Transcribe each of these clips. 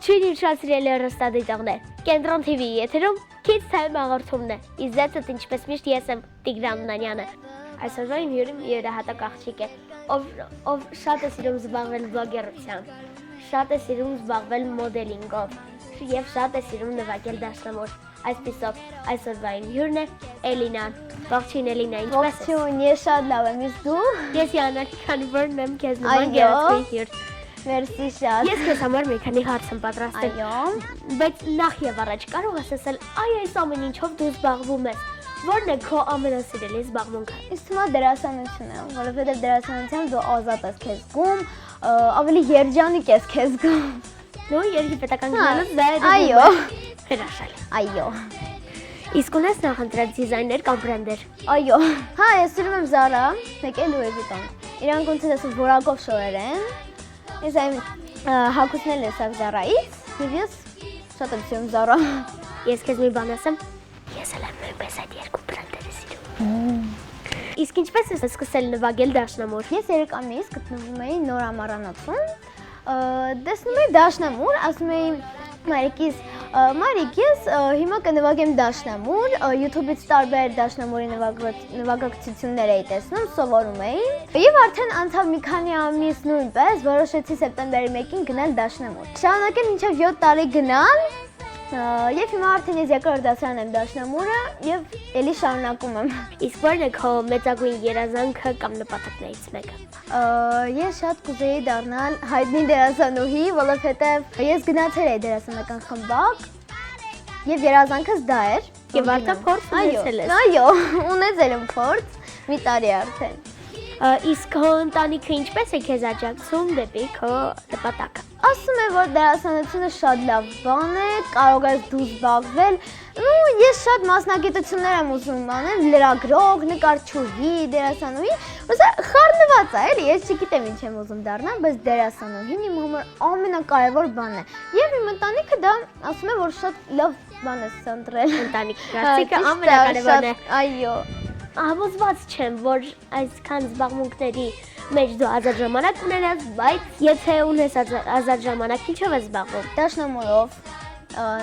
Ողջույն իմ շատ սիրելի հեռուստադիտողներ, Կենտրոն TV-ի եթերում Kids Time հաղորդումն է, իսկ ձեզ ինչպես միշտ ես եմ Տիգրան Նանյանը։ Այսօրվա իմ հյուրը յուրահատուկ աղջիկ է, ով շատ է սիրում զբաղվել բլոգերությամբ, շատ է սիրում զբաղվել մոդելինգով և շատ է սիրում նվագել դաշնամուր։ Այսպիսով, այսօրվա իմ հյուրն է Էլինան։ Ողջույն Էլինա, ինչպես ես։ Ողջույն, ես շատ լավ եմ, իսկ դու։ Ես Յանակ, քանի որ եմ քեզ նման գեղեցիկ հյուր։ Մերսի շատ։ Ես քեզ համար մի քանի հարց եմ պատրաստել։ Այո։ Բայց նախ եւ առաջ կարող ես ասել, այս ամեն ինչով դու զբաղվում ես։ Ո՞րն է քո ամենասիրելի զբաղմունքը։ Իսկ հիմա դերասանությունն է, որովհետև դերասանությամբ դու ազատ ես քեզ զգում, ավելի երջանիկ ես քեզ զգում։ Նո, երգիպետական գնալուց դա է։ Այո։ Հրաշալի։ Այո։ Իսկ ունես նախընտրած դիզայներ կամ բրենդեր։ Այո։ Հա, ես սիրում եմ Zara, մեկ էլ Louis Vuitton։ Իրանք ոնց ասած որակով շոուեր են։ Ես այն հագուստներն եմ Zara-ից, եւ ես շատ եմ սիրում Zara։ Ես քեզ մի բան ասեմ, ես էլ եմ նույնպես այդ երկու բրենդերը սիրում։ Իսկ ինչպես ես սկսել նվագել դաշնամուր։ Ես 3 ամիս գտնվում էի Նոր ամառանոցում, տեսնում էի դաշնամուր, ասում էի մայրիկիս, Մարիկ, ես հիմա կնվագեմ դաշնամուր, YouTube-ից տարբեր դաշնամուրի նվագակցություններ էի տեսնում, սովորում էի։ Եվ արդեն անցավ մի քանի ամիս նույնպես, որոշեցի սեպտեմբերի 1-ին գնալ դաշնամուր։ Շարունակել մինչև 7 տարի գնալ, եւ հիմա արդեն ես երկրորդ դասարան եմ դաշնամուրը եւ էլի շարունակում եմ։ Իսկ ո՞րն է քո մեծագույն երազանքը կամ նպատակներից մեկը։ Ես շատ կուզեի դառնալ հայտնի դերասանուհի, որովհետեւ ես գնացել էի դերասանական խմբակ եւ երազանքս դա էր։ Եվ արդեն փորձ ունեցել ես։ Այո, ունեցել եմ փորձ, մի տարի արդեն։ Իսկ քո ընտանիքը ինչպես է քեզ աջակցում դեպի քո նպատակը։ Ասում է, որ դերասանությունը շատ լավ բան է, կարող ես դու զբաղվել։ Ես շատ մասնագիտություններ եմ ուզում անել, լրագրող, նկարչուհի, դերասանուհի, ուսա խառնված է, էլի, ես չգիտեմ ինչ եմ ուզում դառնալ, բայց դերասանուհին իմ համար ամենակարևոր բանն է։ Եվ իմ ընտանիքը դա ասում է, որ շատ լավ բան է ընտրել։ Ընտանիքի կարծիքը ամենակարևորն է։ Այո։ Համոզված չեմ, որ այսքան զբաղմունքների մեջ դու ազատ ժամանակ ունենաս, բայց եթե ունես ազատ ժամանակ, ինչով ես զբաղվում։ Դաշնամուրով,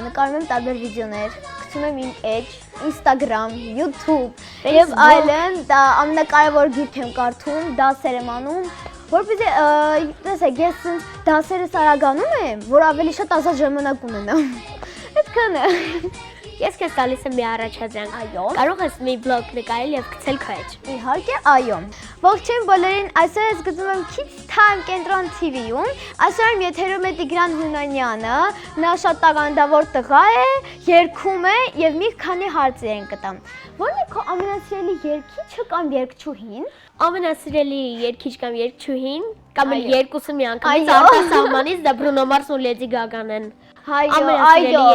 նկարում եմ տարբեր վիդեոներ, գցում եմ իմ էջ, Instagram, YouTube եւ այլն, դա ամենակարևոր գիրք եմ կարդում, դասեր եմ անում, որպեսզի տեսեք, ես դասերս արագանում եմ, որ ավելի շատ ազատ ժամանակ ունենամ։ Այդքան է։ Ես քեզ տալիս եմ մի առաջադրանք։ Այո։ Կարող ես մի բլոգ նկարել եւ գցել քո էջ։ Իհարկե, այո։ Ողջույն բոլորին, այսօր ես գտնվում եմ Kids Time Կենտրոն TV-ում։ Այսօր իմ եթերում է Տիգրան Նանյանը, նա շատ տաղանդավոր տղա է, երգում է եւ մի քանի հարցեր են կտամ։ Ո՞րն է քո ամենասիրելի երգիչը կամ երգչուհին։ Ամենասիրելի երգիչ կամ երգչուհին կամ էլ երկուսը միանգամից Այո։ արտասահմանից դա Բրունո Մարսն ու Լեդի Գագան են։ Այո,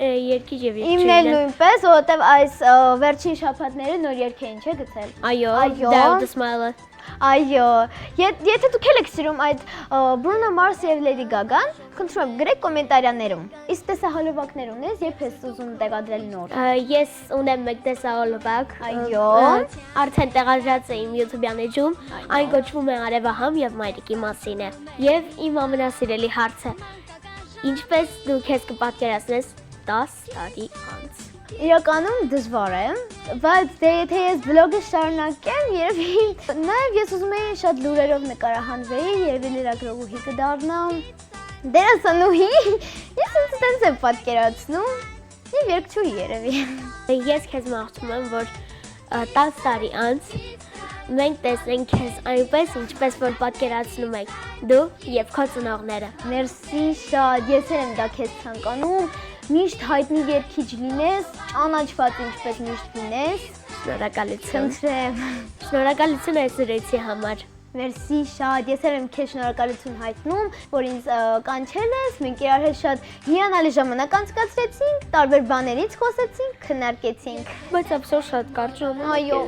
Երգիչ եւ իմն էլ նույնպես, որովհետեւ այս վերջին շաբաթները նոր երգ էին չէ գցել։ Այո, Այո։ Down the Smile-ը։ Այո, եթե դուք եք սիրում այդ Բրունո Մարս եւ Լեդի Գագան, խնդրում եմ գրեք կոմենտարիաներում։ Իսկ տեսահոլովակներ ունես, երբ ես ուզում տեղադրել նոր։ Ես ունեմ մեկ տեսահոլովակ։ Այո։ Արդեն տեղադրած է իմ YouTube-յան էջում, այն կոչվում է Արևահամ եւ Մայրիկի մասին է։ Եվ իմ ամենասիրելի հարցը. ինչպես դու քեզ կպատկերացնես 10 տարի անց։ Իրականում դժվար է, բայց դե եթե ես բլոգը շարունակեմ, երևի նաև ես ուզում եի շատ լուրերով նկարահանվեի, երևի լրագրողուհի կդառնամ, դերասանուհի, ես ինձ տենց եմ պատկերացնում, եւ երգչուհի երևի։ Ես քեզ մաղթում եմ, որ 10 տարի անց մենք տեսնենք քեզ այնպես, ինչպես որ պատկերացնում ենք դու եւ քո ծնողները։ Մերսի շատ, ես եմ դա քեզ ցանկանում, միշտ հայտնի երգիչ լինես, ճանաչված ինչպես միշտ լինես։ Շնորհակալություն։ Խնդրեմ։ Շնորհակալություն այս զրույցի համար։ Մերսի շատ, ես եմ քեզ շնորհակալություն հայտնում, որ ինձ կանչել ես, մենք իրար հետ շատ հիանալի ժամանակ անցկացրեցինք, տարբեր բաներից խոսեցինք, քննարկեցինք։ Բայց ափսոս շատ կարճ ժամանակ։ Այո,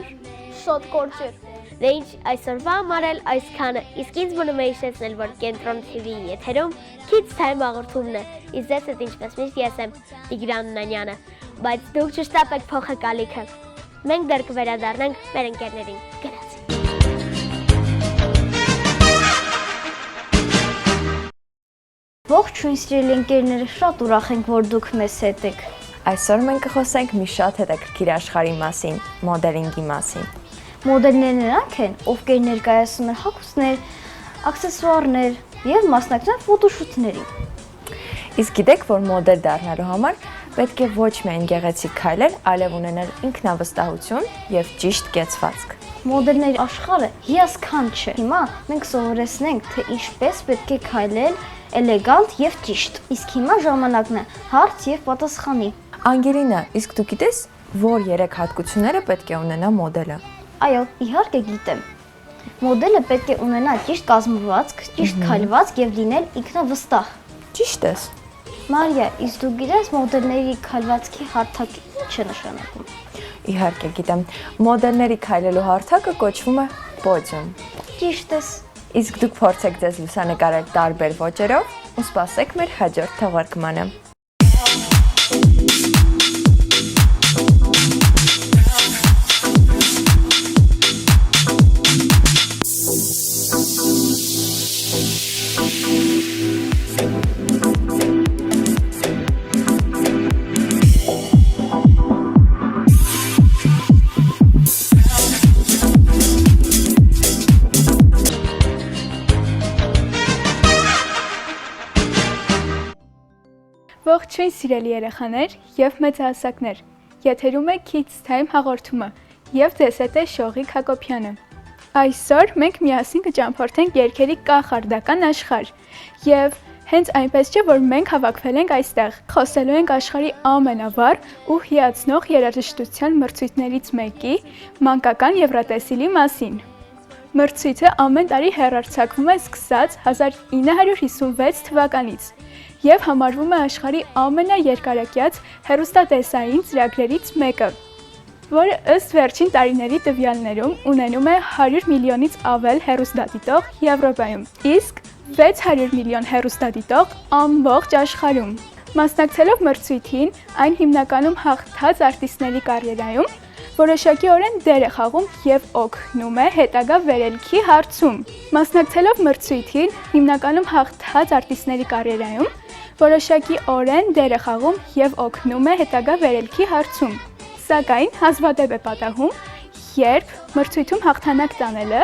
շատ կարճ էր։ Դե ինչ այսօրվա համար այսքանը, իսկ ինձ մնում է հիշեցնել, որ Կենտրոն TV-ի եթերում Kids Time հաղորդումն է, իսկ ձեզ հետ ինչպես միշտ ես եմ Տիգրան Նանյանը, բայց դուք չշտապեք փոխը գալիքը, մենք դեռ կվերադառնանք մեր ընկերներին, գնացինք։ Ողջ Ողջույն սիրելի ընկերներ, շատ ուրախ ենք, որ դուք մեզ հետ եք։ Այսօր մենք կխոսենք մի շատ հետաքրքիր աշխարհի մասին, մոդելինգի մասին։ Մոդելները նրանք են, ովքեր ներկայացնում են հագուստներ, աքսեսուարներ եւ մասնակցում են ֆոտոշութների։ Իսկ գիտեք, որ մոդել դառնալու համար պետք է ոչ միայն գեղեցիկ քայլել, այլև ունենալ ինքնավստահություն եւ ճիշտ կեցվածք։ Մոդելների աշխարհը հիասքանչ չէ։ Հիմա մենք սովորեցնենք, թե ինչպես պետք է քայլել էլեգանտ եւ ճիշտ։ Իսկ հիմա ժամանակն է հարց եւ պատասխանի։ Անգելինա, իսկ դու գիտես, որ 3 հատկությունները պետք է ունենա մոդելը։ Այո, իհարկե գիտեմ։ Մոդելը պետք է ունենա ճիշտ կազմվածք, ճիշտ քայլվածք եւ լինել ինքնավստահ։ Ճիշտ ես։ Մարիա, իսկ դու գիտես մոդելների քայլվածքի հարթակը ինչ է նշանակում։ Իհարկե գիտեմ, մոդելների քայլելու հարթակը կոչվում է պոդիում։ Ճիշտ ես։ Իսկ դուք փորձեք ձեզ լուսանկարել տարբեր ոճերով ու սպասեք մեր հաջորդ թողարկմանը։ Ողջույն սիրելի երեխաներ եւ մեծահասակներ։ Եթերում է Kids Time հաղորդումը եւ ձեզ հետ է Շողիկ Հակոբյանը։ Այսօր մենք միասին կճամփորդենք երգերի կախարդական աշխարհ եւ հենց այնպես չէ, որ մենք հավաքվել ենք այստեղ։ Խոսելու ենք աշխարհի ամենավառ ու հիացնող երաժշտության մրցույթներից մեկի՝ մանկական եվրատեսիլի մասին։ Մրցույթը ամեն տարի հեռարձակվում է սկսած 1956 թվականից եւ համարվում է աշխարհի ամենաերկարակյաց հեռուստատեսային ծրագրերից մեկը, որը ըստ վերջին տարիների տվյալներում ունենում է 100 միլիոնից ավել հեռուստադիտող Եվրոպայում, իսկ 600 միլիոն հեռուստադիտող ամբողջ աշխարհում։ Մասնակցելով մրցույթին, այն հիմնականում հաղթած արտիստների կարիերայում որոշակիորեն դեր է խաղում եւ օգնում է հետագա վերելքի հարցում։ Մասնակցելով մրցույթին, հիմնականում հաղթած արտիստների կարիերայում որոշակիորեն դեր է խաղում եւ օգնում է հետագա վերելքի հարցում։ Սակայն հազվադեպ է պատահում, երբ մրցույթում հաղթանակ տանելը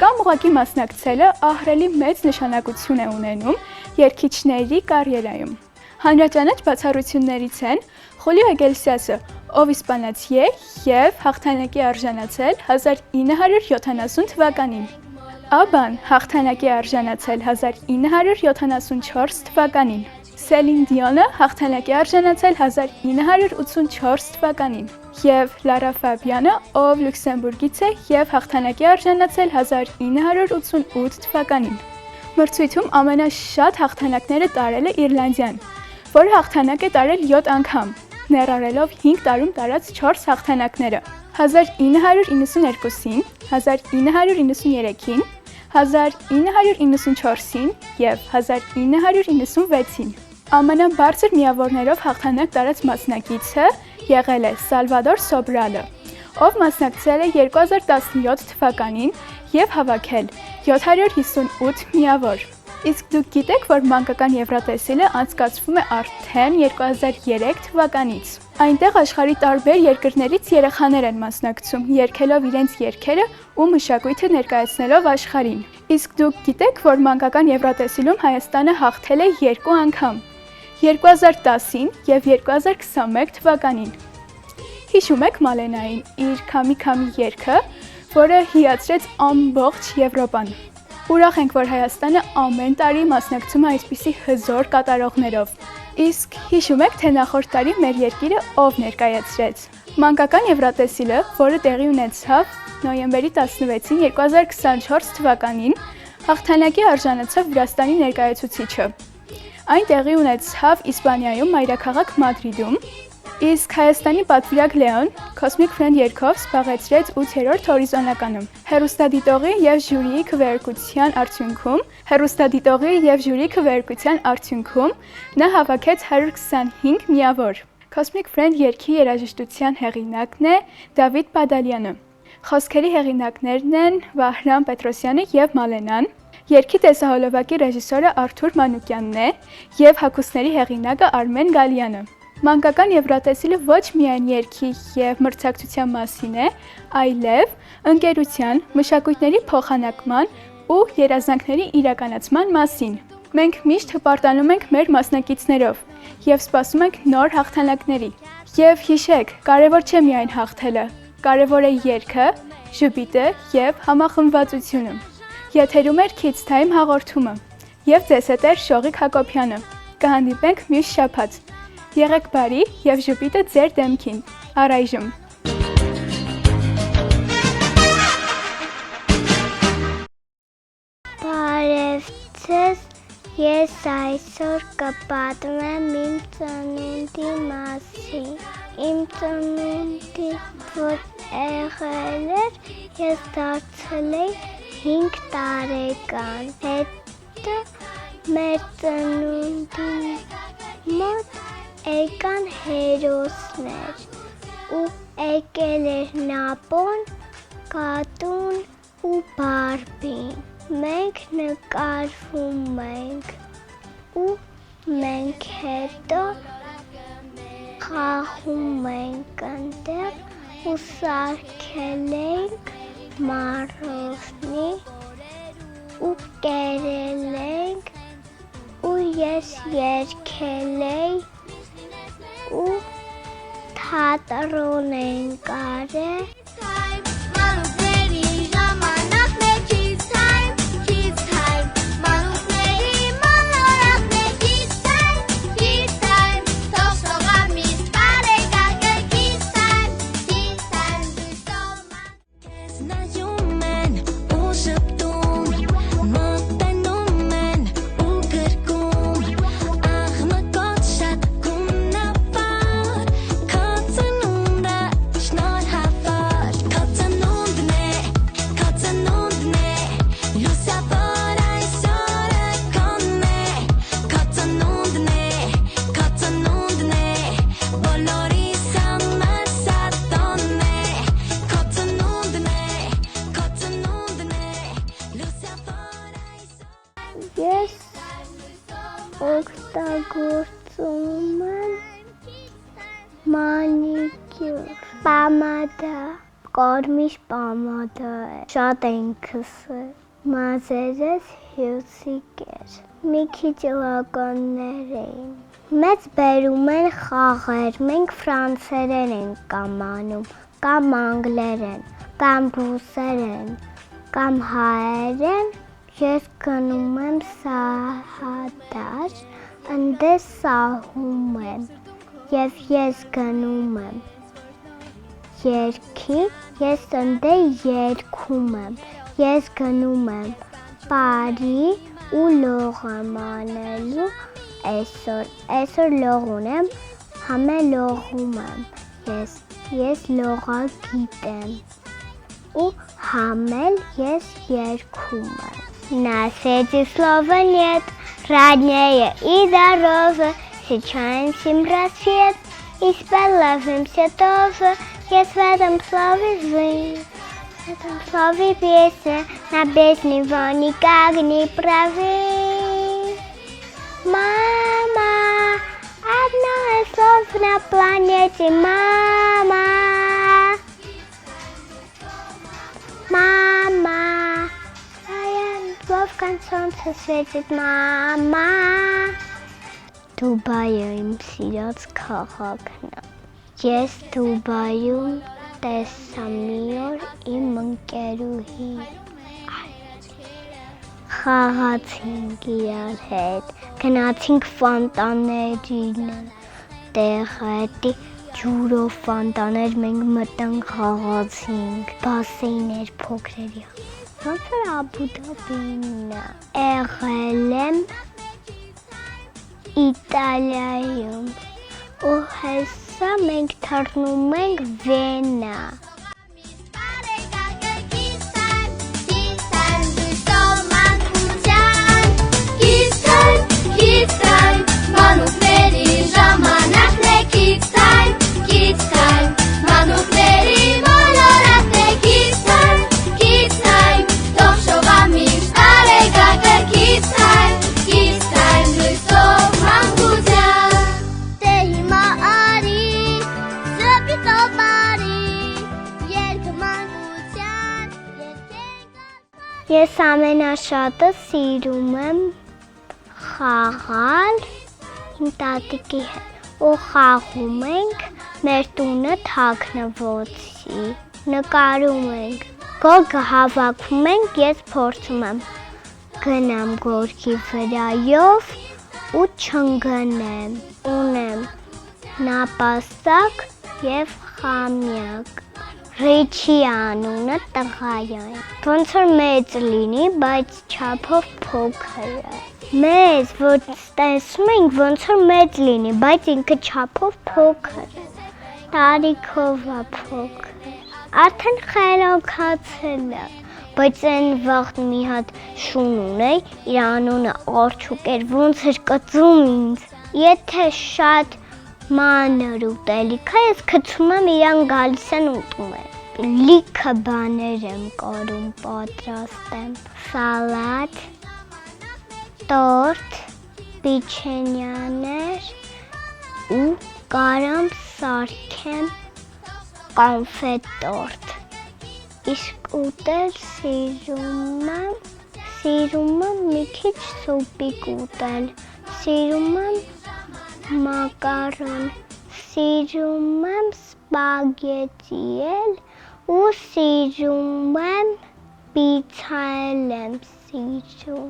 կամ ուղղակի մասնակցելը ահռելի մեծ նշանակություն է ունենում երգիչների կարիերայում։ Հանրաճանաչ բացառություններից են Խուլիո Իգլեսիասը, ով իսպանացի է եւ հաղթանակի արժանացել 1970 թվականին։ Աբան հաղթանակի արժանացել 1974 թվականին։ Սելին Դիոնը հաղթանակի արժանացել 1984 թվականին եւ Լարա Ֆաբիանը, ով Լյուքսեմբուրգից է եւ հաղթանակի արժանացել 1988 թվականին։ Մրցույթում ամենաշատ հաղթանակները տարել է Իռլանդիան, որը հաղթանակ է տարել 7 անգամ, ներառելով 5 տարում տարած 4 հաղթանակները՝ 1992-ին, 1993-ին, 1994-ին եւ 1996-ին։ Ամենաբարձր միավորներով հաղթանակ տարած մասնակիցը եղել է Սալվադոր Սոբրալը, ով մասնակցել է 2017 թվականին եւ հավաքել 758 միավոր։ Իսկ դուք գիտեք, որ մանկական եվրատեսիլը անցկացվում է արդեն 2003 թվականից։ Այնտեղ աշխարհի տարբեր երկրներից երեխաներ են մասնակցում, երգելով իրենց երգերը ու մշակույթը ներկայացնելով աշխարհին։ Իսկ դուք գիտեք, որ մանկական եվրատեսիլում Հայաստանը հաղթել է 2 անգամ՝ 2010-ին եւ 2021 թվականին։ Հիշում եք Մալենային իր Քամի երգը, որը հիացրեց ամբողջ Եվրոպան։ Ուրախ ենք, որ Հայաստանը ամեն տարի մասնակցում է այսպիսի հզոր կատարողներով։ Իսկ հիշում եք, թե նախորդ տարի մեր երկիրը ով ներկայացրեց։ Մանկական եվրատեսիլը, որը տեղի ունեցավ նոյեմբերի 16-ին 2024 թվականին, հաղթանակի արժանացավ Վրաստանի ներկայացուցիչը։ Այն տեղի ունեցավ Իսպանիայում մայրաքաղաք Մադրիդում, իսկ Հայաստանի պատվիրակ Լեոն Cosmic Friend երգով զբաղեցրեց 8-րդ հորիզոնականում։ Հեռուստադիտողի եւ ժյուրիի քվեարկության արդյունքում նա հավաքեց 125 միավոր։ Cosmic Friend երգի երաժշտության հեղինակն է Դավիթ Բադալյանը։ Խոսքերի հեղինակներն են Վահրամ Պետրոսյանը եւ Մալենան, Երգի տեսահոլովակի ռեժիսորը Արթուր Մանուկյանն է եւ հագուստների հեղինակը Արմեն Գալյանը։ Մանկական Եվրատեսիլը ոչ միայն երգի եւ մրցակցության մասին է, այլև ընկերության, մշակույթների փոխանակման ու երազանքների իրականացման մասին։ Մենք միշտ հպարտանում ենք մեր մասնակիցներով եւ սպասում ենք նոր հաղթանակների։ Եվ հիշեք, կարևոր չէ միայն հաղթելը, կարևոր է երգը, ժպիտը եւ համախմբվածությունը։ Եթերում էր Kids Time հաղորդումը եւ ձեզ հետ էր Շողիկ Հակոբյանը։ Կհանդիպենք մյուս շաբաթ։ Եղեք բարի եւ ժպիտը ձեր դեմքին։ Առայժմ Բարև ձեզ, ես այսօր կպատմեմ իմ ծնունդի մասին։ Իմ ծնունդի որ եղել էր, ես դարձել էի 5 տարեկան, հետո մեր ծնունդի մոտ եկան հերոսներ ու եկել էր Նապոն, Կատուն ու Բարբին։ Մենք նկարվում ենք ու մենք հետո խաղում ենք այնտեղ ու սարքել ենք մարովնի ու կերել ենք ու ես երգել էի ու թատրոն ենք արել Ես օգտագործում եմ մանիկյուր, պամադա, կարմիր պամադա է, շատ են քսել, մազերս հյուսիկ էր, մի քիչ լականներ էին, մեծ բերում են խաղեր, մենք ֆրանսերեն ենք կամ անում, կամ անգլերեն, կամ ռուսերեն, կամ հայերեն, ես գնում եմ սահադար, ընդե սահում եմ և ես գնում եմ երգի, ես ընդե երգում եմ, ես գնում եմ բարի ու լող եմ անելու այսօր լող ունեմ, համե լողում եմ, ես լողա գիտեմ ու համել ես երգում եմ։ На свете слова нет, роднее и дороже. Встречаемся рассвет и спалавимся тоже. Есть в этом слове жизнь, в этом слове песня, на без него никак не прави. Мама, одно из слов на планете, мама. Мама. Ловкан солнце светит, мама. Դուբայում սիրած քաղաքն է։ Ես Դուբայում տեսա մի օր իմ ընկերուհի։ Խաղացինք իրար հետ, գնացինք ֆոնտաններին, տեղի ջուրով ֆոնտաներ մենք մտանք խաղացինք, բասեին էր փոքրերի։ Ոնց էր Աբու Դաբին։ Եղել եմ Իտալիայում ու հեսա մենք թռնում ենք Վենա։ Kids time, Ես ամենաշատը սիրում եմ խաղալ իմ տատիկի հետ ու խաղում ենք մեր տունը թաքնվոցի, նկարում ենք, գորգը հավաքում ենք, ես փորձում եմ գնամ գորգի վրայով ու չընկնեմ, ունեմ նապաստակ և խամյակ, Ռիչի անունը տղայա է, ոնց որ մեծ լինի, բայց չափով փոքր է, մեծ, որ տեսնում ենք, ոնց որ մեծ լինի, բայց ինքը չափով փոքր է, տարիքով է փոքր, արդեն խելոքացել է, բայց այն վաղտ մի հատ շուն ունեի, իր անունը Արջուկ էր, ոնց էր կծում ինձ, եթե շատ մանր ուտելիք է, ես գցում եմ իրան գալիս են ուտում եմ, լիքը բաներ եմ կարում պատրաստեմ, սալատ, տորտ, պիչենյաներ ու կարամ սարքեմ կոնֆետ տորտ, իսկ ուտել սիրում եմ մի քիչ սուպիկ ուտել, սիրում եմ մակարոն, սիրում եմ սպագետի էլ ու սիրում եմ պիցա էլ եմ սիրում,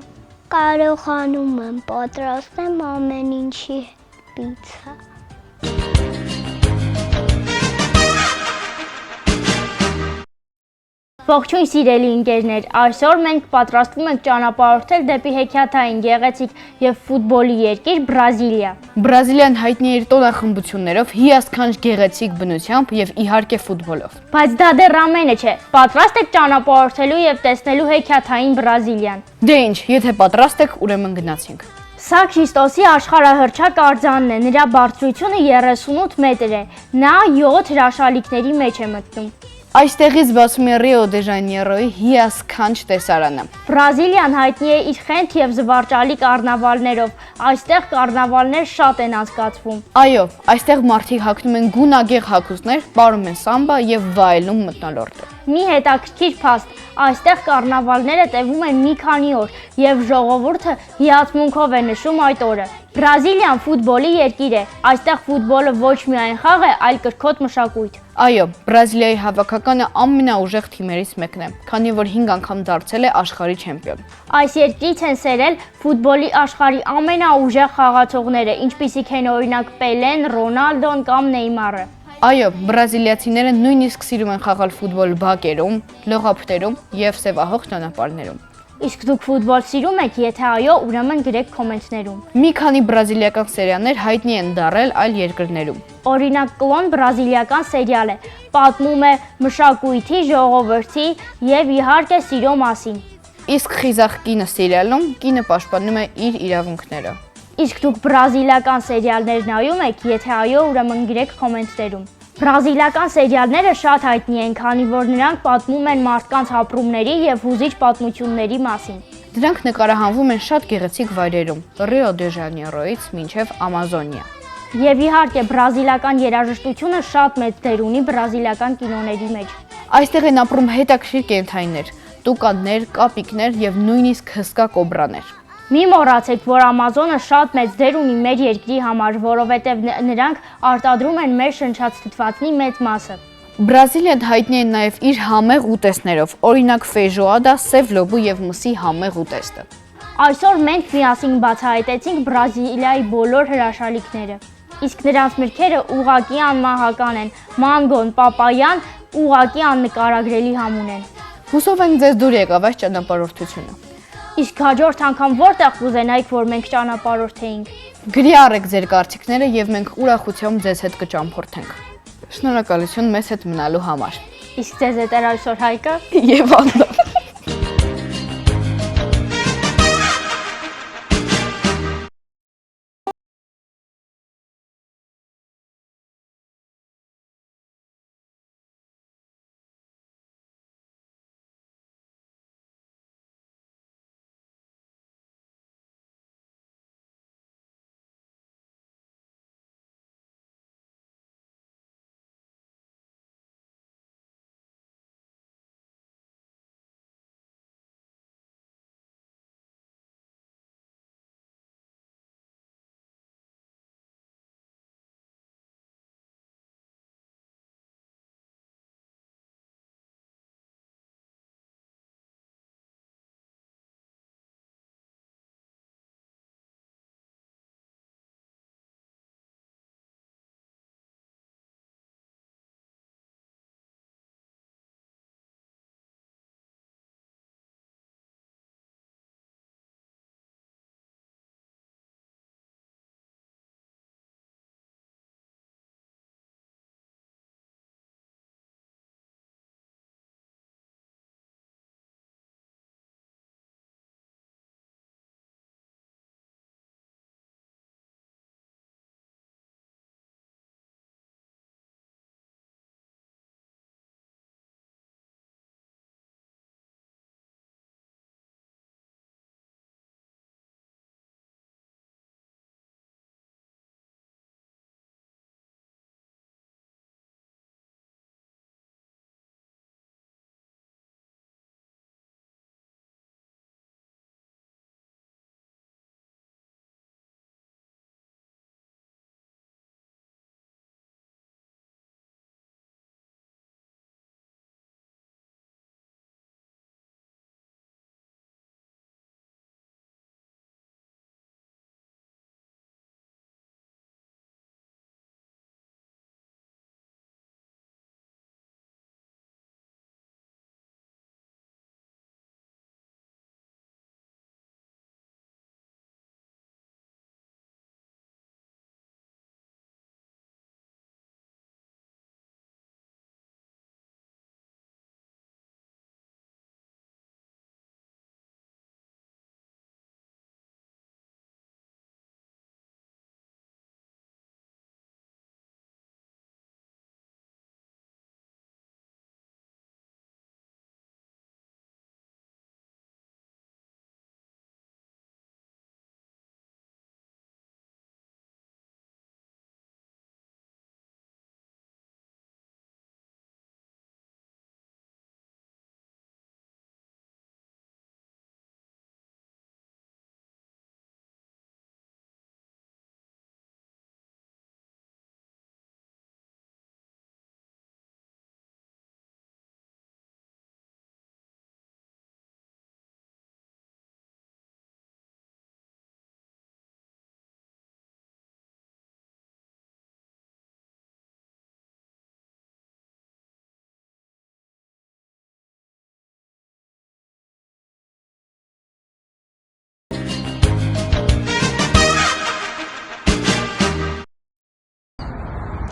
կարողանում եմ պատրաստեմ ամեն ինչի պիցա։ Ողջույն սիրելի ընկերներ, այսօր մենք պատրաստվում ենք ճանապարհորդել դեպի հեքիաթային գեղեցիկ եւ ֆուտբոլի երկիր Բրազիլիա։ Բրազիլիան հայտնի է իր տոնախմբություններով, հիասքանչ գեղեցիկ բնությամբ եւ իհարկե ֆուտբոլով։ Բայց դա դեռ ամենը չէ։ Պատրաստ եք ճանապարհորդելու եւ տեսնելու հեքիաթային Բրազիլիան։ Դե ինչ, եթե պատրաստ եք, ուրեմն գնացինք։ Սա Քրիստոսի աշխարհահռչակ արձանն է, նրա բարձրությունը 38 մետր է։ Նա 7 հրաշալիքների մեջ է մտնում։ Այստեղից բացում է Ռիո դե Ժանեյրոյի հիասքանչ տեսարանը։ Բրազիլիան հայտնի է իր խենթ եւ զվարճալի կառնավալներով։ Այստեղ կառնավալներ շատ են անցկացվում։ Այո, այստեղ մարդիկ հագնում են գունագեղ հագուստներ, պարում են սամբա եւ վայելում մթնոլորտը։ Մի հետաքրքիր փաստ, այստեղ կառնավալները տևում են մի քանի օր եւ ժողովուրդը հիացմունքով է նշում այդ օրը։ Բրազիլիան ֆուտբոլի երկիր է։ Այստեղ ֆուտբոլը ոչ միայն խաղ է, այլ կրքոտ մշակույթ։ Այո, Բրազիլիայի հավաքականը ամենաուժեղ թիմերից մեկն է, քանի որ 5 անգամ դարձել է աշխարհի չեմպիոն։ Այս երկրից են սերել ֆուտբոլի աշխարհի ամենաուժեղ խաղացողները, ինչպիսիք են օրինակ Պելեն, Ռոնալդոն կամ Նեյմարը։ Այո, բրազիլիացիները նույնիսկ սիրում են խաղալ ֆուտբոլ բակերում, լողափտերում եւ սևահող ճանապարհներում։ Իսկ դուք ֆուտբոլ սիրում եք, եթե այո, ուրեմն գրեք կոմենտներում։ Մի քանի բրազիլիական սերիալներ հայտնի են դառել այլ երկրներում։ Օրինակ Կլոն բրազիլիական սերիալ է, պատմում է մշակույթի, ժողովրդի եւ իհարկե սիրո մասին։ Իսկ Խիզախ կինը սերիալում կինը պաշտպանում է իր իրավունքները։ Իսկ դուք բրազիլիական սերիալներ նայում եք, եթե այո, ուրեմն գրեք կոմենտներում։ Բրազիլիական սերիալները շատ հայտնի են, քանի որ նրանք պատմում են մարդկանց ապրումների եւ հուզիչ պատմությունների մասին։ Դրանք նկարահանվում են շատ գեղեցիկ վայրերում՝ Ռիո դե Ժանեյրոյից մինչև Ամազոնիա։ Եվ իհարկե բրազիլական երաժշտությունը շատ մեծ դեր ունի բրազիլական կինոների մեջ։ Այստեղ են ապրում հետաքրքիր կենդանիներ՝ տուկաններ, կապիկներ եւ նույնիսկ հսկա կոբրաներ։ Մի մոռացեք, որ Ամազոնը շատ մեծ դեր ունի մեր երկրի համար, որովհետև նրանք արտադրում են մեր շնչաթթվածնի մեծ մասը։ Բրազիլիան հայտնի է նաև իր համեղ ուտեստներով, օրինակ ֆեյժոադա, սև լոբու եւ մսի համեղ ուտեստը։ Այսօր մենք միասին բացահայտեցինք Բրազիլիայի բոլոր հրաշալիքները։ Իսկ նրանց մրգերը ուղղակի անմահական են, մանգոն, պապայան ուղղակի աննկարագրելի համ ունեն։ Հուսով ենք ձեզ դուր եկավ այս ճանապարհորդությունը։ Իսկ հաջորդ անգամ որտեղ կուզենայիք, որ մենք ճանապարհորդեինք։ Գրի առեք ձեր կարծիքները եւ մենք ուրախությամբ ձեզ հետ կճամփորդենք։ Շնորհակալություն մեզ հետ մնալու համար։ Իսկ ձեզ հետ էր այսօր Հայկը Եվ Անդա։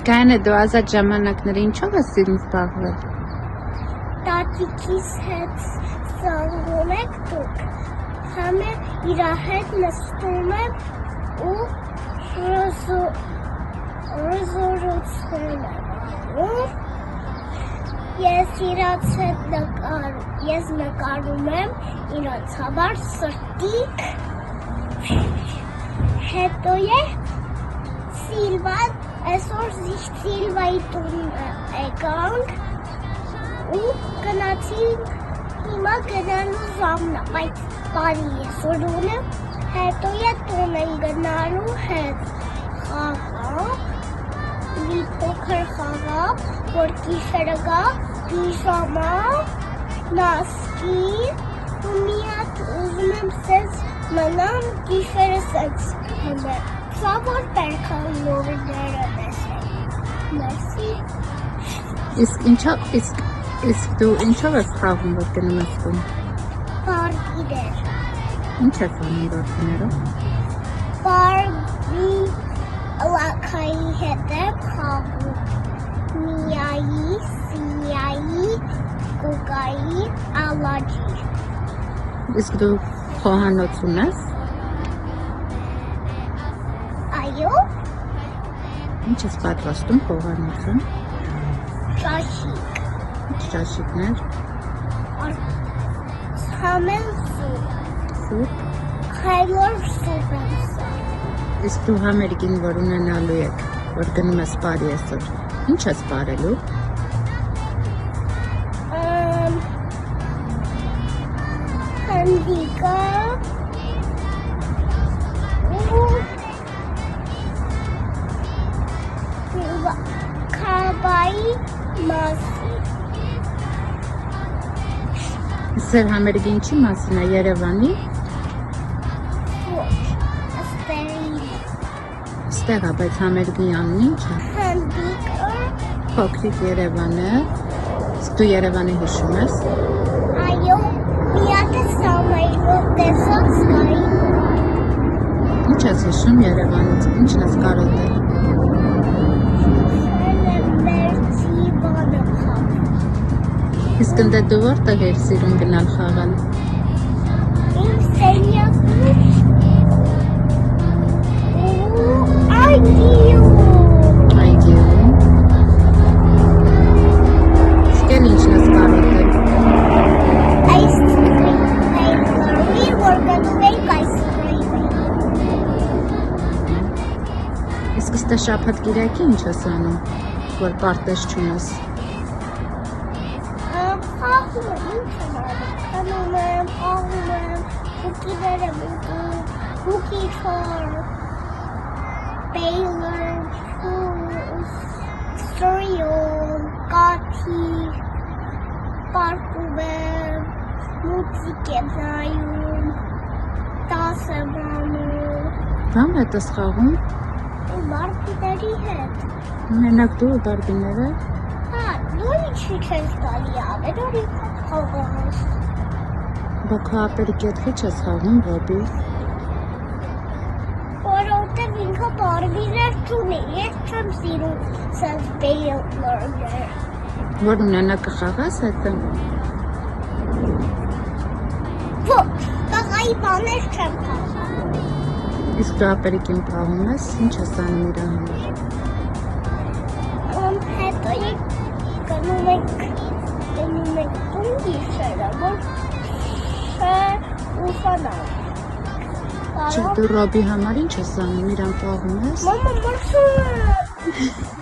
Իսկ այնը դու ազատ ժամանակները ինչով ես սիրում զբաղվել։ Տատիկիս հետ զանգում եք դուք, համը իր հետ նստում եմ ու ռեզոլյուցիոն եմ։ Ես իրաց հետ նկարում եմ իրաց համար սրտիկ, հետո է Սիլվան, այսօր Սիլվայի տուն եկանք ու գնացինք, հիմա գնալու ժամն է, բայց բարի այսօր ունեմ, հետո է տուն են գնալու հետ խաղալ, մի փոքր խաղալ, որ գիշերը գա, պիժամա, նասկին, ու մի հատ ուզում եմ սենց մնամ, գիշերը սենց հմեմ, սա որ պերքան նորները դեսեն, մերսի։ Իսկ դու ինչով ես խաղում, որ գնում ես տուն։ Բարբիներ։ Ինչ ես անում բարբիներով։ Բարբի լակայի հետ եմ խաղում, Միայի, Սիայի, Կուկայի, Ալաջի։ Իսկ դու խոհանոց ունես։ Այո, Ինչ ես պատրաստում խոհանոցում։ ճաշիկ, Ինչ ճաշիկներ։ համել սուպ, Սուպ։ խայլոր սուպ եմ սա։ Իսկ դու համերգին որ ունենալու եք, որ գնում ես բարի այսօր, ինչ ես բարելու։ Հանդիկը ու քաբայի մասի։ Սեր համերգի ինչի մասին է Երևանի։ Ոչ, աստերի Ստեղ է, բայց համերգի անունը ինչ է։ հանդիկը, Փոքրիկ Երևանը։ Իսկ դու Երևանի հիշում ես։ այո, միատը սամայրով տեսած սկայի։ Ինչ ես հիշում Երևանից, ինչն ես կարոտել։ Մերձի բանը խաղ։ Իսկ ընդ դու որտեղ ես սիրում գնալ խաղալ։ Իմ սենյակում ու այգիում։ Այգիում։ Իսկ էլ ինչն ես կարոտել։ Այսկրիմ հայլարի, որ գնում ենք այսկրիմի։ Իսկ ստե շաբաթ կիրակի ինչ ես անում, որ պարտեզ չունես։ Խաղում եմ, ինչ եմ անում, քնում եմ, խաղում եմ, հուկիներ եմ ուտում, հուկի չոր, բեյլր, ստրիոն, կաթի, պարկում եմ, մուծիկ եմ նայում, տաս եմ անում, Բան հետ ես խաղում։ ու բարբիների հետ։ Մենակ դու ու բարբիները։ Հա, դու ինչի չես տալի ամեն օր իմ հետ խաղաս։ Բա քո ապերիք հետ քիչ ես խաղում, Ռոբի։ Որովհետև ինքը բարբիներ չունի, ես չեմ սիրում սենց բեյլերներ։ Որ ունենա կխաղաս հետը։ Ոչ, տղայի բաներ չեմ խաղում։ Իսկ դու ապերիկին պահում ես, ինչ ես անում իր համար։ Հետո գնում ենք տուն գիշերը, որ ուսանալ։ Չէ, դու Ռոբի համար ինչ ես անում, իրան պահում ես։ Մամա, մրսում։